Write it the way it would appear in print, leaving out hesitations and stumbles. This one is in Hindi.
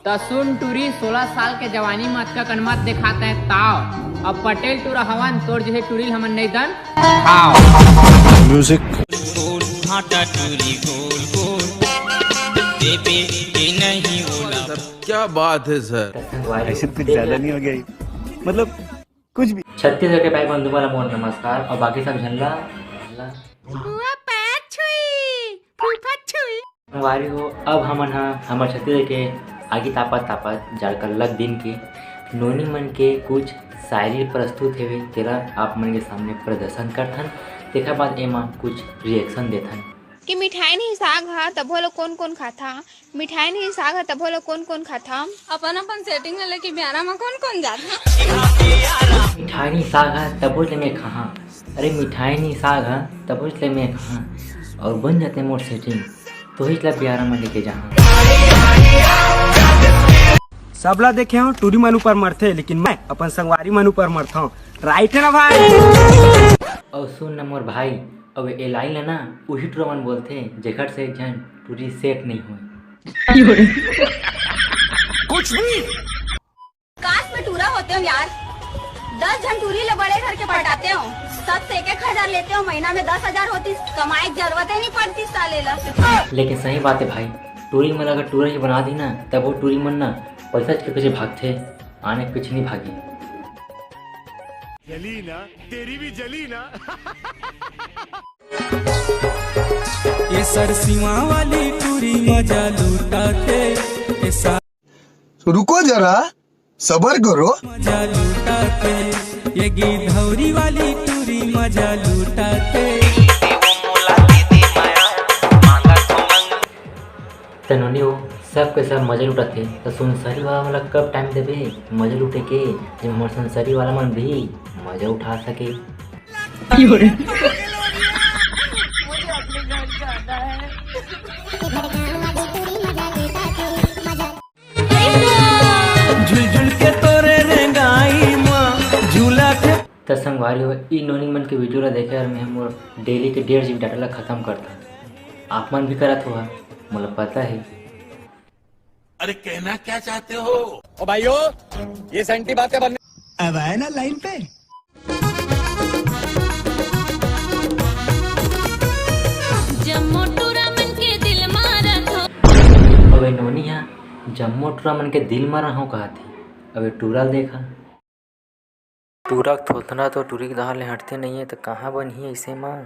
तसुन टूरी 16 साल के जवानी मत का कनमत दिखाते हैं ताव। अब पटेल टूरा हवन तोड़ जैसे टूरिल हमन नहीं दन खाओ। म्यूजिक क्या बात है सर, ऐसे कुछ ज्यादा नहीं हो गया मतलब कुछ भी। छत्तीसगढ़ के भाई बंधु वाला मोहन नमस्कार और बाकी सब झल्ला वारी हो। अब हमन हमारे छत्तीसगढ़ के आगे तापत जाड़कल्लक दिन के नोनी मन के कुछ शायरी प्रस्तुत है तेरा आप मन के सामने प्रदर्शन करथन। देखा बाद एमा कुछ रिएक्शन देथन कि मिठाई नहीं साग हा तभो लोग कौन कौन खाता, मिठाई नहीं साग हा तभो लोग कौन कौन खाता, अपन अपन सेटिंग है लेके ब्यारा में कौन कौन जाता। मिठाई नहीं साग है तबो ले मैं कहाँ, अरे मिठाई नहीं साग है तबो ले मैं कहाँ, और बन जाते मोर सेटिंग तो ही ब्यारा में लेके जहाँ। सबला देखे हो टूरी मन ऊपर मरथे लेकिन मैं अपन संगवारी मन ऊपर मरता हूँ। राइट है ना भाई? और सुन न मोर भाई, अब ए लाइन है ना वही टूरा मन बोलते जेकर से एक जन टूरी सेट नहीं हुई। कुछ भी काश में टूरा होते हो यार, 10 जन टूरी ले बड़े घर के पटाते हो, सब से 1,000 लेते हो, महीना में 10,000 होती, कमाई की जरूरत ही नहीं पड़ती साले ला। लेकिन सही बात है भाई, टूरी मन अगर टूरा ही बना दी ना तब वो टूरी मन ना पैसा के पीछे भागते, आने के पीछे नहीं भागी। जली ना तेरी भी जली ना। ये सरसीमा वाली टूरी मजा लूटाते, रुको जरा सबर करो, मजा लूटाते, ये गिद्धौरी वाली टूरी मजा लूटाते। तनोनी हो सब के सब मजे लुटाते तो सुनसरी वाला मतलब कब टाइम देवे मजे लुटे के जब हमारे सुनसरी वाला मन भी मजा उठा सके। झुलझुल के तोरे रेंगाई माँ झूला के तो संगवारी हो इ नोनी मन के वीडियो ला देखे और मैं मोर डेली के 1.5 GB डाटा ला खत्म करता। आप मन भी करत हुआ मुझे पता है। अरे कहना क्या चाहते हो? ओ भाइयों ये सेंटी बातें बनने अब आए ना लाइन पे। अबे नोनिया जम्मू टूरा मन के दिल में रहो कहा थी, अबे टूरा देखा टूरा थोथना तो टूरी के दाल हटते नहीं है तो कहाँ बनी ऐसे माँ।